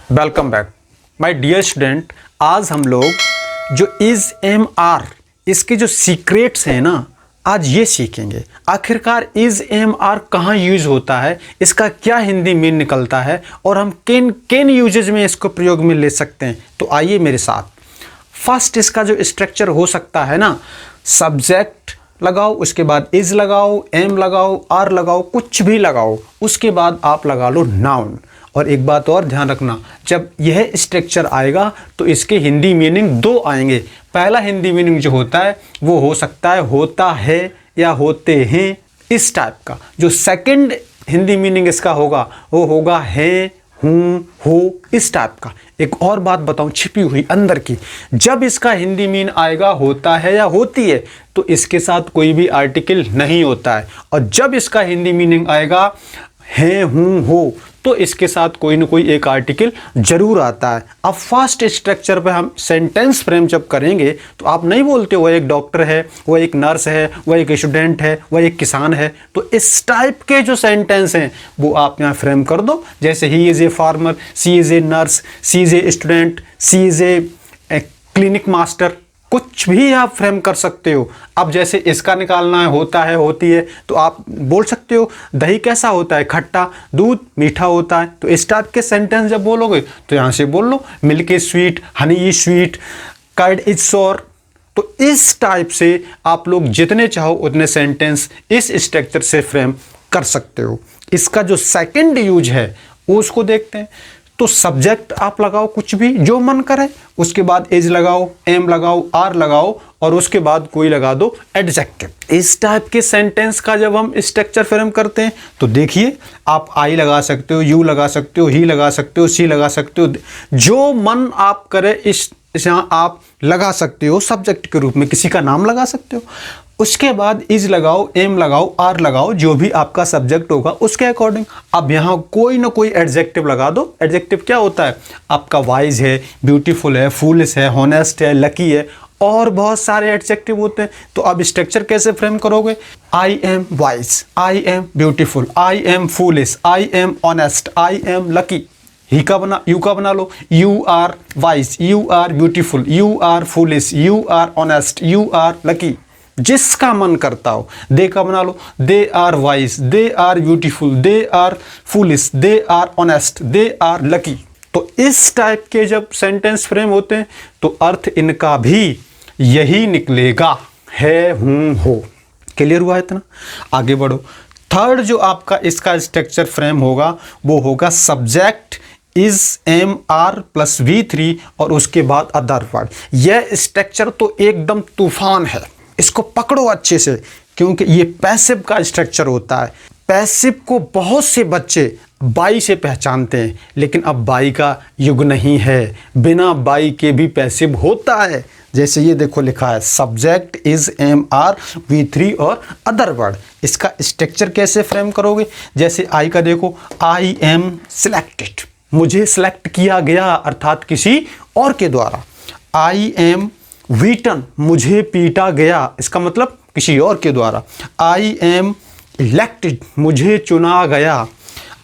Welcome back my dear student. आज हम लोग जो इज एम आर इसके जो सीक्रेट्स हैं ना, आज ये सीखेंगे। आखिरकार इज एम आर कहाँ यूज होता है, इसका क्या हिंदी मीन निकलता है और हम किन किन यूजेज में इसको प्रयोग में ले सकते हैं। तो आइए मेरे साथ। फर्स्ट इसका जो स्ट्रक्चर हो सकता है ना, सब्जेक्ट लगाओ, उसके बाद इज लगाओ, एम लगाओ, आर लगाओ, कुछ भी लगाओ, उसके बाद आप लगा लो नाउन। और एक बात और ध्यान रखना, जब यह स्ट्रक्चर आएगा तो इसके हिंदी मीनिंग दो आएंगे। पहला हिंदी मीनिंग जो होता है वो हो सकता है होता है या होते हैं, इस टाइप का। जो सेकंड हिंदी मीनिंग इसका होगा वो होगा है, हूँ, हो, इस टाइप का। एक और बात बताऊं छिपी हुई अंदर की, जब इसका हिंदी मीन आएगा होता है या होती है तो इसके साथ कोई भी आर्टिकल नहीं होता है, और जब इसका हिंदी मीनिंग आएगा है, हूँ, हो, तो इसके साथ कोई ना कोई एक आर्टिकल जरूर आता है। अब फर्स्ट स्ट्रक्चर पे हम सेंटेंस फ्रेम जब करेंगे तो आप नहीं बोलते वो एक डॉक्टर है, वो एक नर्स है, वो एक स्टूडेंट है, वो एक किसान है। तो इस टाइप के जो सेंटेंस हैं वो आप यहाँ फ्रेम कर दो। जैसे he is a farmer, she is a nurse, she is a student, she is a clinic master, कुछ भी आप फ्रेम कर सकते हो। अब जैसे इसका निकालना है होता है, होती है, तो आप बोल सकते हो दही कैसा होता है, खट्टा, दूध मीठा होता है। तो इस टाइप के सेंटेंस जब बोलोगे तो यहाँ से बोल लो milk is sweet, honey is sweet, curd is sour. तो इस टाइप से आप लोग जितने चाहो उतने सेंटेंस इस स्ट्रक्चर से फ्रेम कर सकते हो। इसका जो सेकंड यूज है वो उसको देखते हैं। तो सब्जेक्ट आप लगाओ कुछ भी जो मन करे, उसके बाद इज लगाओ, एम लगाओ, आर लगाओ, और उसके बाद कोई लगा दो एडजेक्टिव। इस टाइप के सेंटेंस का जब हम स्ट्रक्चर फ्रेम करते हैं तो देखिए आप आई लगा सकते हो, यू लगा सकते हो, ही लगा सकते हो, सी लगा सकते हो, जो मन आप करे इस यहाँ आप लगा सकते हो। सब्जेक्ट के रूप में किसी का नाम लगा सकते हो। उसके बाद इज लगाओ, एम लगाओ, आर लगाओ, जो भी आपका सब्जेक्ट होगा उसके अकॉर्डिंग। अब यहाँ कोई ना कोई एडजेक्टिव लगा दो। एडजेक्टिव क्या होता है आपका? वाइज है, ब्यूटीफुल है, फूलिश है, हॉनेस्ट है, लकी है, और बहुत सारे एडजेक्टिव होते हैं। तो अब स्ट्रक्चर कैसे फ्रेम करोगे? I am wise, I am beautiful, I am foolish, I am honest, I am lucky. He का बना, यू का बना लो, you are wise, you are beautiful, you are foolish, you are honest, you are lucky. जिसका मन करता हो। They का बना लो, they are wise, they are beautiful, they are foolish, they are honest, they are lucky. तो इस type के जब सेंटेंस फ्रेम होते हैं तो अर्थ इनका भी यही निकलेगा, है, हूँ, हो। क्लियर हुआ इतना? आगे बढ़ो। थर्ड जो आपका इसका स्ट्रक्चर फ्रेम होगा वो होगा subject is am are plus V3 और उसके बाद अदर वर्ड। यह स्ट्रक्चर तो एकदम तूफान है, इसको पकड़ो अच्छे से, क्योंकि ये पैसिव का स्ट्रक्चर होता है। पैसिव को बहुत से बच्चे बाई से पहचानते हैं, लेकिन अब बाई का युग नहीं है, बिना बाई के भी पैसिव होता है। जैसे ये देखो लिखा है subject is am are V3 और अदर वर्ड। इसका स्ट्रक्चर कैसे फ्रेम करोगे? जैसे आई का देखो, आई एम सिलेक्टेड, मुझे सिलेक्ट किया गया, अर्थात किसी और के द्वारा। आई एम बीटन, मुझे पीटा गया, इसका मतलब किसी और के द्वारा। आई एम इलेक्टेड, मुझे चुना गया।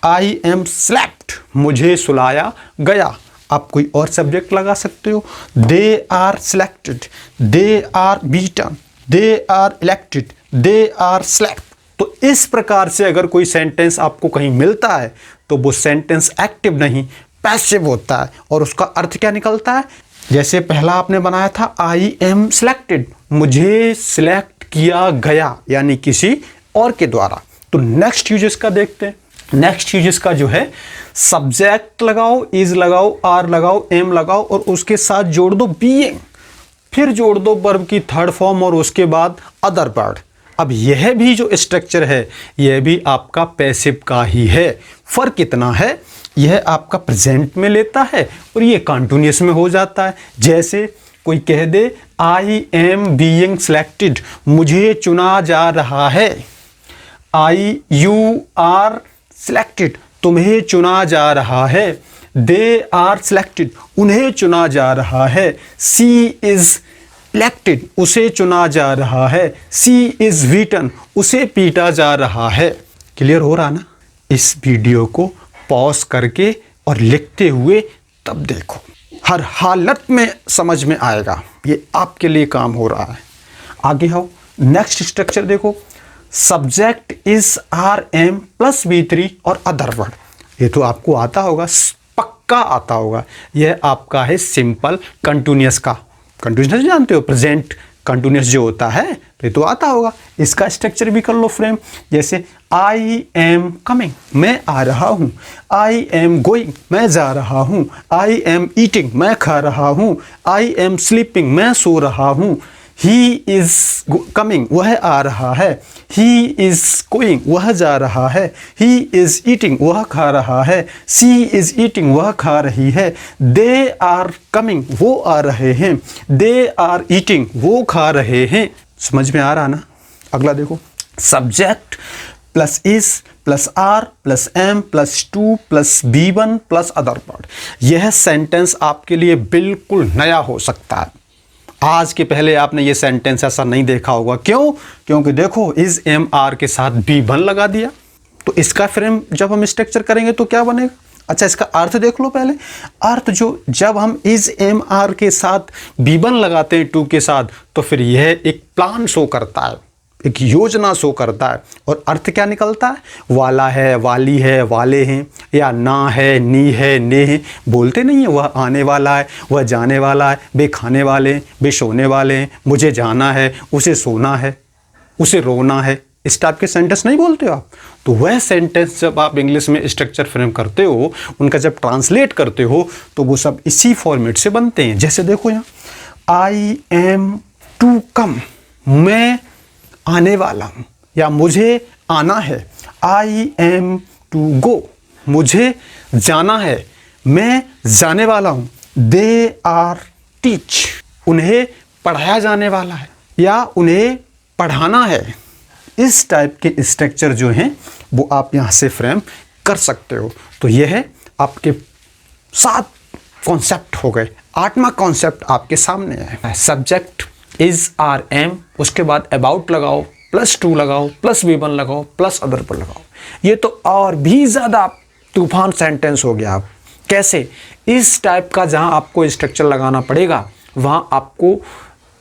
आई एम स्लेप्ट, मुझे सुलाया गया। आप कोई और सब्जेक्ट लगा सकते हो। They are selected, they are beaten, they are elected, they are slept. तो इस प्रकार से अगर कोई सेंटेंस आपको कहीं मिलता है तो वो सेंटेंस एक्टिव नहीं, पैसिव होता है। और उसका अर्थ क्या निकलता है? जैसे पहला आपने बनाया था आई एम सिलेक्टेड, मुझे सिलेक्ट किया गया, यानी किसी और के द्वारा। तो नेक्स्ट यूजेस का देखते हैं। नेक्स्ट यूजेस का जो है सब्जेक्ट लगाओ, इज लगाओ, आर लगाओ, एम लगाओ, और उसके साथ जोड़ दो बीइंग, फिर जोड़ दो वर्ब की थर्ड फॉर्म, और उसके बाद अदर वर्ड। अब यह भी जो स्ट्रक्चर है यह भी आपका पैसिव का ही है। फर्क इतना है, यह आपका प्रेजेंट में लेता है और ये कंटिन्यूअस में हो जाता है। जैसे कोई कह दे आई एम बीइंग सिलेक्टेड, मुझे चुना जा रहा है। आई यू आर सिलेक्टेड, तुम्हें चुना जा रहा है। दे आर सिलेक्टेड, उन्हें चुना जा रहा है। सी इज इलेक्टेड, उसे चुना जा रहा है। सी इज बीटन, उसे पीटा जा रहा है। क्लियर हो रहा ना? इस वीडियो को पॉज करके और लिखते हुए तब देखो हर हालत में समझ में आएगा, ये आपके लिए काम हो रहा है। आगे आओ, नेक्स्ट स्ट्रक्चर देखो, subject is are am plus V3 और अदर वर्ड। ये तो आपको आता होगा, पक्का आता होगा। यह आपका है सिंपल कंटिन्यूअस का। कंटिन्यूअस जानते हो, प्रेजेंट कंटिन्यूअस जो होता है, तो ये तो आता होगा। इसका स्ट्रक्चर भी कर लो फ्रेम, जैसे आई एम कमिंग, मैं आ रहा हूँ। आई एम गोइंग, मैं जा रहा हूँ। आई एम ईटिंग, मैं खा रहा हूँ। आई एम स्लीपिंग, मैं सो रहा हूँ। ही इज कमिंग, वह आ रहा है। ही इज गोइंग, वह जा रहा है। ही इज ईटिंग, वह खा रहा है। सी इज ईटिंग, वह खा रही है। दे आर कमिंग, वो आ रहे हैं। दे आर ईटिंग, वो खा रहे हैं। समझ में आ रहा ना? अगला देखो, subject plus is plus are plus am plus to plus B1 plus other word. यह सेंटेंस आपके लिए बिल्कुल नया हो सकता है। आज के पहले आपने ये सेंटेंस ऐसा नहीं देखा होगा। क्यों? क्योंकि देखो इज एम आर के साथ B1 लगा दिया, तो इसका फ्रेम जब हम स्ट्रक्चर करेंगे तो क्या बनेगा? अच्छा, इसका अर्थ देख लो पहले। अर्थ जो जब हम इज एम आर के साथ B1 लगाते हैं 2 के साथ, तो फिर यह एक प्लान शो करता है, एक योजना शो करता है। और अर्थ क्या निकलता है? वाला है, वाली है, वाले हैं, या ना है, नी है, ने है। बोलते नहीं है वह आने वाला है, वह जाने वाला है, वे खाने वाले हैं, वे सोने वाले हैं, मुझे जाना है, उसे सोना है, उसे रोना है। इस टाइप के सेंटेंस नहीं बोलते हो आप? तो वह सेंटेंस जब आप इंग्लिश में स्ट्रक्चर फ्रेम करते हो, उनका जब ट्रांसलेट करते हो, तो वो सब इसी फॉर्मेट से बनते हैं। जैसे देखो यहाँ, आई एम टू कम, मैं आने वाला हूँ या मुझे आना है। आई एम टू गो, मुझे जाना है, मैं जाने वाला हूँ। दे आर टीच, उन्हें पढ़ाया जाने वाला है या उन्हें पढ़ाना है। इस टाइप के स्ट्रक्चर जो हैं वो आप यहाँ से फ्रेम कर सकते हो। तो यह है आपके 7 कॉन्सेप्ट हो गए। 8वां कॉन्सेप्ट आपके सामने है, सब्जेक्ट इज आर एम, उसके बाद अबाउट लगाओ, +2 लगाओ, +B1 लगाओ, प्लस अदर पर लगाओ। ये तो और भी ज़्यादा तूफान सेंटेंस हो गया। आप कैसे? इस टाइप का जहाँ आपको स्ट्रक्चर लगाना पड़ेगा, वहाँ आपको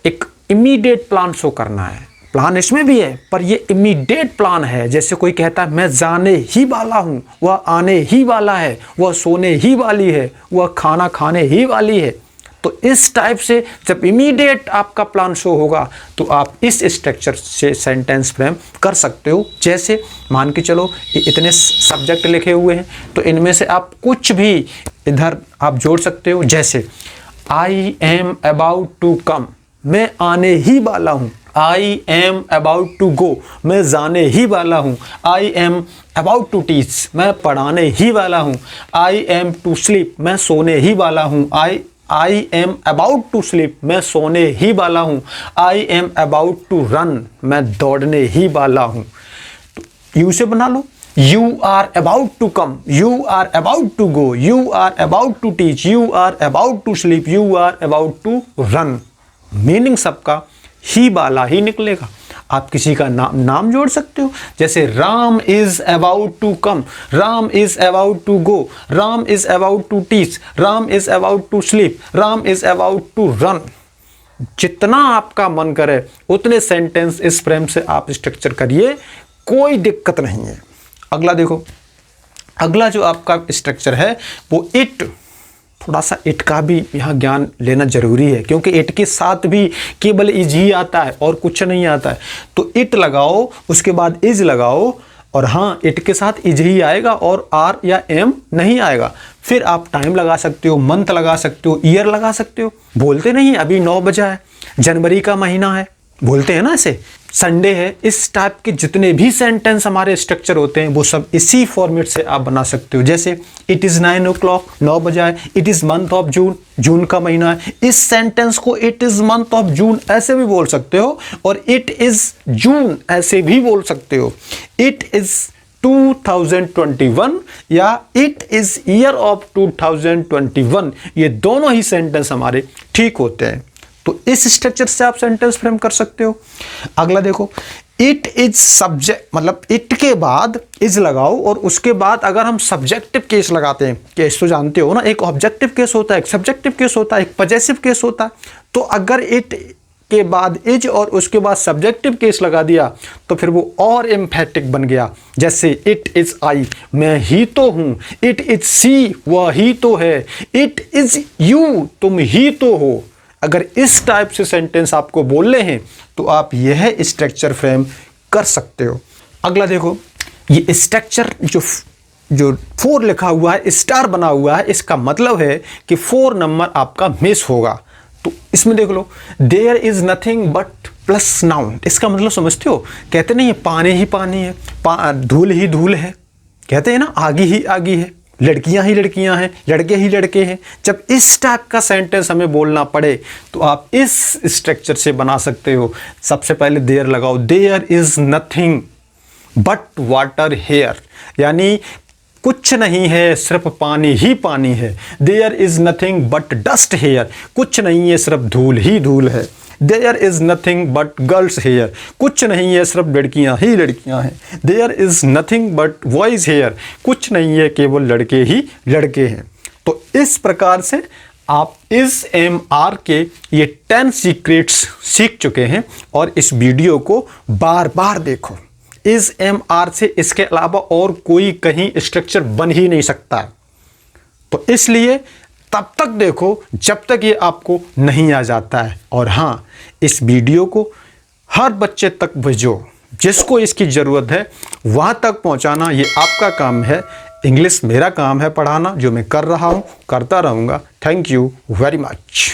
एक इमीडिएट प्लान शो करना है। प्लान इसमें भी है, पर ये इमीडिएट प्लान है। जैसे कोई कहता है मैं जाने ही वाला हूँ, वह आने ही वाला है, वह सोने ही वाली है, वह खाना खाने ही वाली है। तो इस टाइप से जब इमीडिएट आपका प्लान शो होगा, तो आप इस स्ट्रक्चर से सेंटेंस फ्रेम कर सकते हो। जैसे मान के चलो इतने सब्जेक्ट लिखे हुए हैं, तो इनमें से आप कुछ भी इधर आप जोड़ सकते हो। जैसे I am about to come, मैं आने ही वाला हूँ। I am about to go, मैं जाने ही वाला हूँ। I am about to teach, मैं पढ़ाने ही वाला हूँ। आई एम टू स्लीप, मैं सोने ही वाला हूँ। I am about to sleep, मैं सोने ही वाला हूँ। I am about to run, मैं दौड़ने ही वाला हूँ। यू से बना लो, you are about to come, you are about to go, you are about to teach, you are about to sleep, you are about to run. Meaning सबका ही वाला ही निकलेगा। आप किसी का नाम जोड़ सकते हो, जैसे Ram is about to come, Ram is about to go, Ram is about to teach, Ram is about to sleep, Ram is about to run. जितना आपका मन करे उतने सेंटेंस इस फ्रेम से आप स्ट्रक्चर करिए, कोई दिक्कत नहीं है। अगला देखो, अगला जो आपका स्ट्रक्चर है वो इट। थोड़ा सा इट का भी यहाँ ज्ञान लेना जरूरी है, क्योंकि इट के साथ भी केवल इज ही आता है और कुछ नहीं आता है। तो इट लगाओ, उसके बाद इज लगाओ, और हाँ इट के साथ इज ही आएगा और आर या एम नहीं आएगा। फिर आप टाइम लगा सकते हो, मंथ लगा सकते हो, ईयर लगा सकते हो। बोलते नहीं अभी 9 बजा है, जनवरी का महीना है, बोलते हैं ना ऐसे, संडे है। इस टाइप के जितने भी सेंटेंस हमारे स्ट्रक्चर होते हैं वो सब इसी फॉर्मेट से आप बना सकते हो। जैसे इट इज़ 9 o'clock, 9 बजा है। It is month of June, जून का महीना है। इस सेंटेंस को it is month of June ऐसे भी बोल सकते हो, और इट इज़ जून ऐसे भी बोल सकते हो। इट इज़ 2021 या इट इज़ ईयर ऑफ 2021, ये दोनों ही सेंटेंस हमारे ठीक होते हैं। तो इस स्ट्रक्चर से आप सेंटेंस फ्रेम कर सकते हो। अगला देखो, इट इज सब्जेक्ट, मतलब इट के बाद इज लगाओ और उसके बाद अगर हम सब्जेक्टिव केस लगाते हैं, केस तो जानते हो ना, एक ऑब्जेक्टिव केस होता है, एक सब्जेक्टिव केस होता है, एक पजेसिव केस होता है। तो अगर इट के बाद इज और उसके बाद सब्जेक्टिव केस लगा दिया तो फिर वो और एम्फेटिक बन गया। जैसे इट इज आई, मैं ही तो हूं। इट इज सी, वह ही तो है। इट इज यू, तुम ही तो हो। अगर इस टाइप से सेंटेंस आपको बोलने हैं तो आप यह स्ट्रक्चर फ्रेम कर सकते हो। अगला देखो, ये स्ट्रक्चर जो 4 लिखा हुआ है, स्टार बना हुआ है, इसका मतलब है कि 4 नंबर आपका मिस होगा। तो इसमें देख लो, there is nothing but plus noun, इसका मतलब समझते हो? कहते नहीं है पानी ही पानी है, धूल ही धूल है, कहते हैं ना आगी ही आगी है, लड़कियां ही लड़कियां हैं, लड़के ही लड़के हैं। जब इस टाइप का सेंटेंस हमें बोलना पड़े तो आप इस स्ट्रक्चर से बना सकते हो। सबसे पहले देयर लगाओ, there is nothing but water here, यानी कुछ नहीं है सिर्फ पानी ही पानी है। There is nothing but dust here, कुछ नहीं है सिर्फ धूल ही धूल है। There is nothing but girls here, कुछ नहीं है सिर्फ लड़कियां ही लड़कियां हैं। There is nothing but boys here, कुछ नहीं है केवल लड़के ही लड़के हैं। तो इस प्रकार से आप इस एम.आर. के ये 10 सीक्रेट्स सीख चुके हैं और इस वीडियो को बार बार देखो। इस एम.आर. से इसके अलावा और कोई कहीं स्ट्रक्चर बन ही नहीं सकता है। तो इसलिए तब तक देखो जब तक ये आपको नहीं आ जाता है। और हाँ, इस वीडियो को हर बच्चे तक भेजो, जिसको इसकी ज़रूरत है वहाँ तक पहुँचाना ये आपका काम है। इंग्लिश मेरा काम है पढ़ाना, जो मैं कर रहा हूँ, करता रहूँगा। Thank you very much.